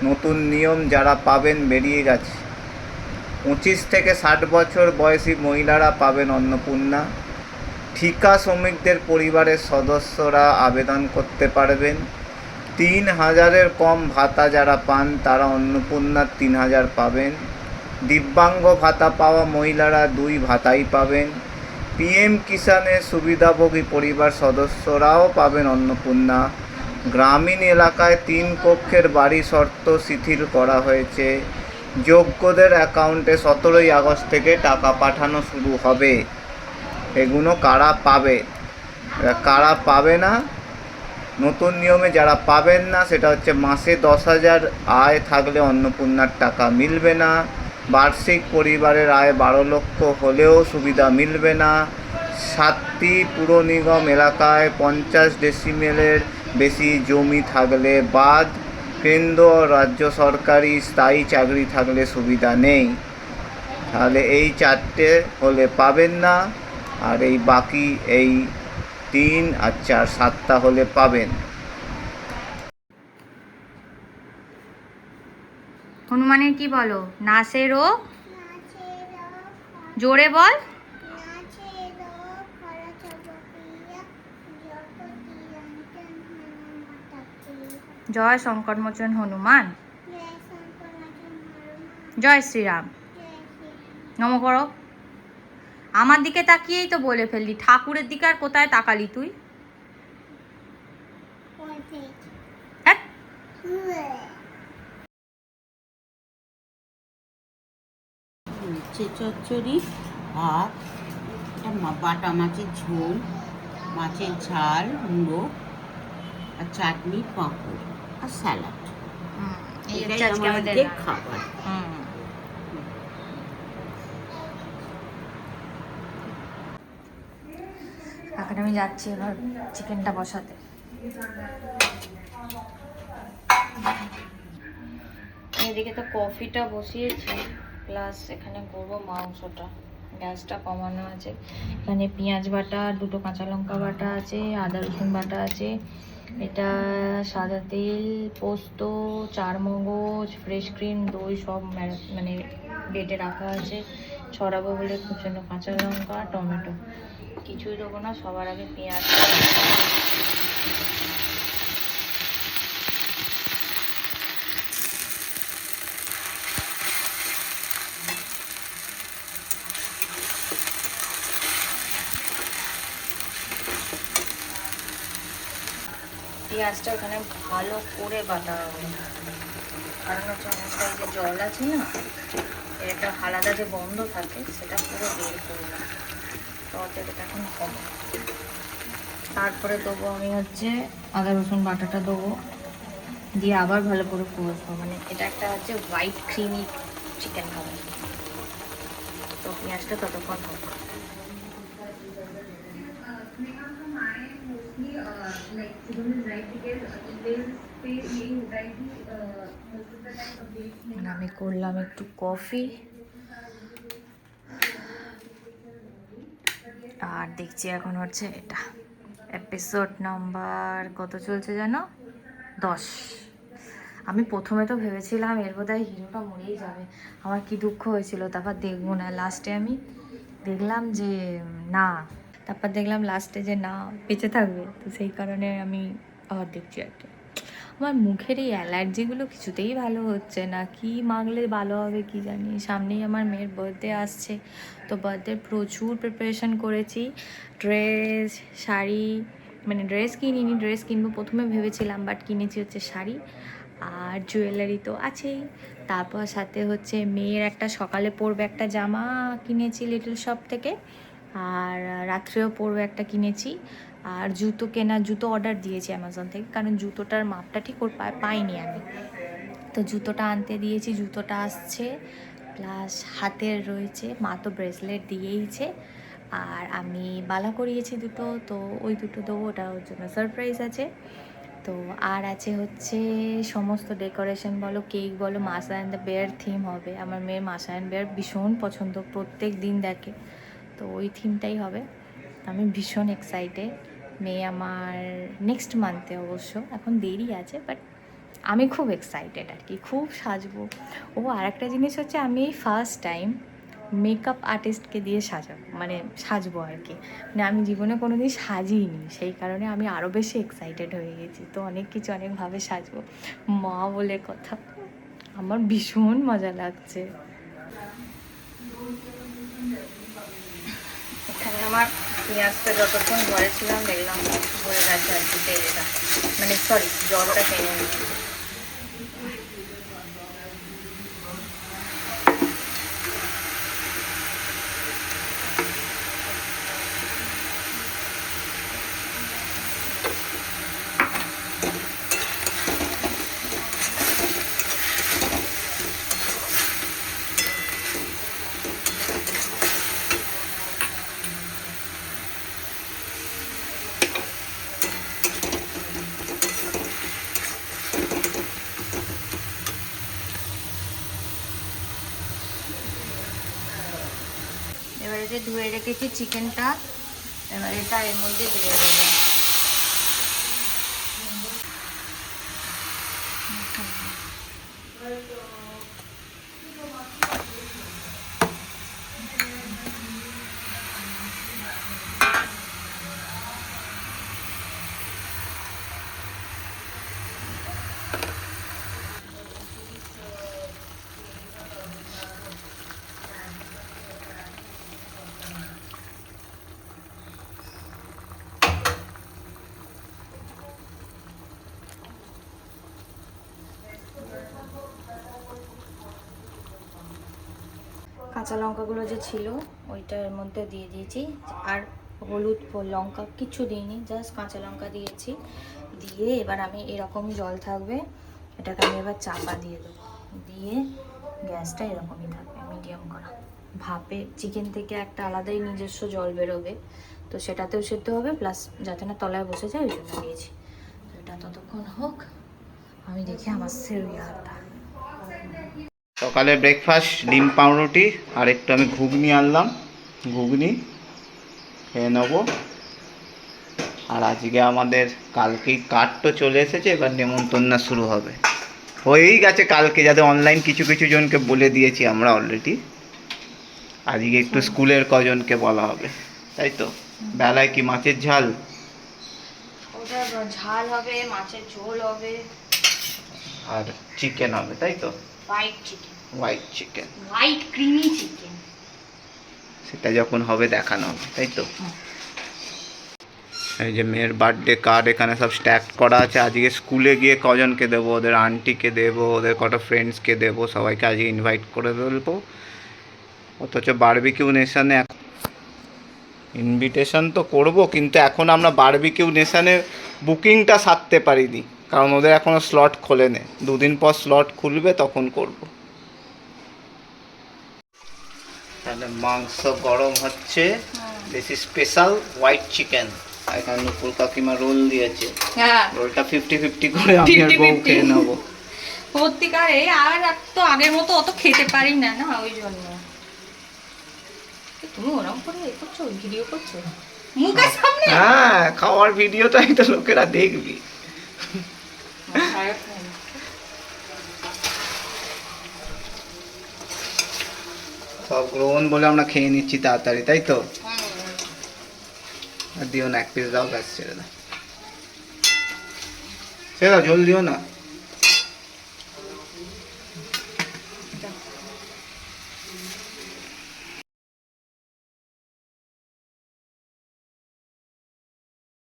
নতুন নিয়ম যারা পাবেন বেরিয়ে গেছে। 25 থেকে 60 বছর বয়সী মহিলারা পাবেন অন্নপূর্ণা। ঠিকা শ্রমিকদের পরিবারের সদস্যরা আবেদন করতে পারবেন। 3000-এর কম ভাতা যারা পান তারা অন্নপূর্ণার 3000 পাবেন। দিব্যাঙ্গ ভাতা পাওয়া মহিলারা 2 ভাতাই পাবেন। পিএম কিষাণের সুবিধাভোগী পরিবার সদস্যরাও পাবেন অন্নপূর্ণা। গ্রামীণ এলাকায় 3 কক্ষের বাড়ি শর্ত শিথিল করা হয়েছে। যোগ্যদের অ্যাকাউন্টে 17ই আগস্ট থেকে টাকা পাঠানো শুরু হবে। এগুলো কারা পাবে, কারা পাবে না, নতুন নিয়মে যারা পাবেন না সেটা হচ্ছে মাসে 10,000 আয় থাকলে অন্নপূর্ণার টাকা মিলবে না। বার্ষিক পরিবারের আয় 12 লক্ষ হলেও সুবিধা মিলবে না। 7টি পুর নিগম এলাকায় 50 ডেসিমেলের বেশি জমি থাকলে বাদ। কেন্দ্র ও রাজ্য সরকারি স্থায়ী চাকরি থাকলে সুবিধা নেই। তাহলে এই 4টে হলে পাবেন না, আর এই বাকি এই 3 আর 4 7টা হলে পাবেন। হনুমানের কি বলো? নাচেরও জোরে বল। জয় সংকটমোচন হনুমান, জয় শ্রীরাম। নম করো। আমার দিকে তাকিয়েই তো বলে ফেললি, ঠাকুরের দিকে আর কোথায় তাকালি তুই? হ্যাঁ, উচ্ছে চচ্চড়ি, ভাত, বাটা মাছের ঝোল, মাছের ঝাল, মুড়ো আর চাটনি, পাঁপড় আর স্যালাড। এই এটাই হচ্ছে আজকে আমাদের আমাদের খাবার। এখন আমি যাচ্ছি এবার চিকেনটা বসাতে। এদিকে তো কফিটা বসিয়েছি, প্লাস এখানে করবো মাংসটা। গ্যাসটা কমানো আছে। এখানে পেঁয়াজ বাটা, 2টো কাঁচা লঙ্কা বাটা আছে, আদা রসুন বাটা আছে, এটা সাদা তেল, পোস্ত, চারমগজ, ফ্রেশ ক্রিম, দই সব মানে বেটে রাখা আছে। ছড়াবো বলে কুচনো কাঁচা লঙ্কা, টমেটো, কিছুই দেবো না। সবার আগে পেঁয়াজ। পেঁয়াজটা ওখানে ভালো করে বাটা হবে, কারণ হচ্ছে অনেকটা এই যে জল আছে না, এর একটা আলাদা যে গন্ধ থাকে সেটা পুরো বের করবে। তো অতটা এখন কম। তারপরে দেবো আমি হচ্ছে আদা রসুন বাটাটা দেবো, দিয়ে আবার ভালো করে কষবো। মানে এটা একটা হচ্ছে হোয়াইট ক্রিমি চিকেন হবে। তো পেঁয়াজটা ততক্ষণ হোক। আমি করলাম একটু কফি, আর দেখছি এখন হচ্ছে এটা এপিসোড নাম্বার কত চলছে যেন, 10। আমি প্রথমে তো ভেবেছিলাম এর বোধহয় হিরোটা মরেই যাবে, আমার কি দুঃখ হয়েছিল। তারপর দেখবো না, লাস্টে আমি দেখলাম যে না, তারপর দেখলাম লাস্টে যে না, বেঁচে থাকবে। তো সেই কারণে আমি আবার দেখছি আর কি। আমার মুখের এই অ্যালার্জিগুলো কিছুতেই ভালো হচ্ছে না, কি মাখলে ভালো হবে কি জানি। সামনেই আমার মেয়ের বার্থডে আসছে, তো বার্থডে প্রচুর প্রিপারেশন করেছি। ড্রেস, শাড়ি, মানে ড্রেস কিনিনি, ড্রেস কিনবো প্রথমে ভেবেছিলাম, বাট কিনেছি হচ্ছে শাড়ি, আর জুয়েলারি তো আছেই। তারপর সাথে হচ্ছে মেয়ের একটা সকালে পরবে একটা জামা কিনেছি লিটল শপ থেকে, আর রাত্রেও পরবে একটা কিনেছি। আর জুতো জুতো অর্ডার দিয়েছি অ্যামাজন থেকে, কারণ জুতোটার মাপটা ঠিক ওর পাইনি আমি। তো জুতোটা আনতে দিয়েছি, জুতোটা আসছে। প্লাস হাতের রয়েছে, মা তো ব্রেসলেট দিয়েইছে, আর আমি বালা করিয়েছি দুটো, তো ওই দুটো দেবো, ওটা ওর জন্য সারপ্রাইজ আছে। তো আর আছে হচ্ছে সমস্ত ডেকোরেশন বলো, কেক বলো, মাসা অ্যান্ড দ্য বেয়ার থিম হবে। আমার মেয়ের মাসা অ্যান্ড বেয়ার ভীষণ পছন্দ, প্রত্যেক দিন দেখে, তো ওই থিমটাই হবে। আমি ভীষণ এক্সাইটেড। মেয়ে আমার নেক্সট মান্থে, অবশ্য এখন দেরি আছে, বাট আমি খুব এক্সাইটেড আর কি, খুব সাজবো। ও আর একটা জিনিস হচ্ছে, আমি এই ফার্স্ট টাইম মেকআপ আর্টিস্টকে দিয়ে সাজবো আর কি। মানে আমি জীবনে কোনো দিন সাজিনি, সেই কারণে আমি আরও বেশি এক্সাইটেড হয়ে গেছি। তো অনেক কিছু অনেকভাবে সাজবো, মা বলে কথা। আমার ভীষণ মজা লাগছে। এখানে আমার পেঁয়াজটা যতক্ষণ ঘরে ছিলাম দেখলাম হয়ে গেছে আর কি তেলটা, সরি জলটা টেনে নিয়েছে। এবারে যে ধুয়ে রেখেছি চিকেনটা, এবার এটা এর মধ্যে দিয়ে দেবো। কাঁচা লঙ্কাগুলো যে ছিল ওইটা এর মধ্যে দিয়ে দিয়েছি, আর হলুদ লঙ্কা কিছু দিইনি, জাস্ট কাঁচা লঙ্কা দিয়েছি। দিয়ে এবার আমি এরকমই জল থাকবে, এটাকে আমি এবার চাপা দিয়ে দেবো, দিয়ে গ্যাসটা এরকমই থাকবে মিডিয়াম করা। ভাপে চিকেন থেকে একটা আলাদাই নিজস্ব জল বেরোবে, তো সেটাতেও সেদ্ধ হবে, প্লাস যাতে না তলায় বসে যায় ওই জন্য দিয়েছি। তো এটা ততক্ষণ হোক, আমি দেখি আমার সিরিয়ালটা। সকালে ব্রেকফাস্ট ডিম পাউরুটি আর একটু আমি ঘুগনি আনলাম, ঘুগনি খেয়ে নেবো। আর আজকে আমাদের কালকেই কার্ড তো চলে এসেছে, এবার নেমন্তন্ন শুরু হবে। হয়েই গেছে কালকে, যাদের অনলাইন কিছু কিছু জনকে বলে দিয়েছি আমরা অলরেডি। আজকে একটু স্কুলের কজনকে বলা হবে, তাই তো? বেলায় কি মাছের ঝাল? ওটা ঝাল হবে, মাছের ঝোল হবে, আর চিকেন হবে, তাই তো? White chicken, white chicken, white creamy chicken. সেটা যখন হবে দেখানো হবে, তাই তো? এই যে মেয়ের বার্থডে কার্ড এখানে সব স্ট্যাক করা আছে। আজকে স্কুলে গিয়ে কজনকে দেবো, ওদের আন্টিকে দেবো, ওদের কটা ফ্রেন্ডসকে দেবো, সবাইকে আজকে ইনভাইট করে দেবো। অথচ বারবিকিউ নেশানে ইনভিটেশন তো করব, কিন্তু এখন আমরা বারবিকিউ নেশানে বুকিংটা সারতে পারিনি, কারণ ওদের এখনও স্লট খোলেনি। 2 দিন পর স্লট খুলবে, তখন করব। তাহলে মাংস গরম হচ্ছে, this is special white chicken. এখানে নুপুর কাকিমা রোল দিয়েছে, রোলটা 50-50 করে আমি আর বউ খেয়ে নেবো। সত্যিকারে আর তো আগের মতো অত খেতে পারি না, না ওই জন্য। তুমি ওরকম করে করছো, ভিডিও করছো মুখের সামনে? হ্যাঁ, খাওয়ার ভিডিওটাই তো লোকেরা দেখবি। সব গ্রহণ বলে আমরা খেয়ে নিচ্ছি তাড়াতাড়ি, তাই তো? আর দিও না, এক পিস দাও, ব্যাস ছেড়ে দাও, ছেড়ে দাও, জল দিও না।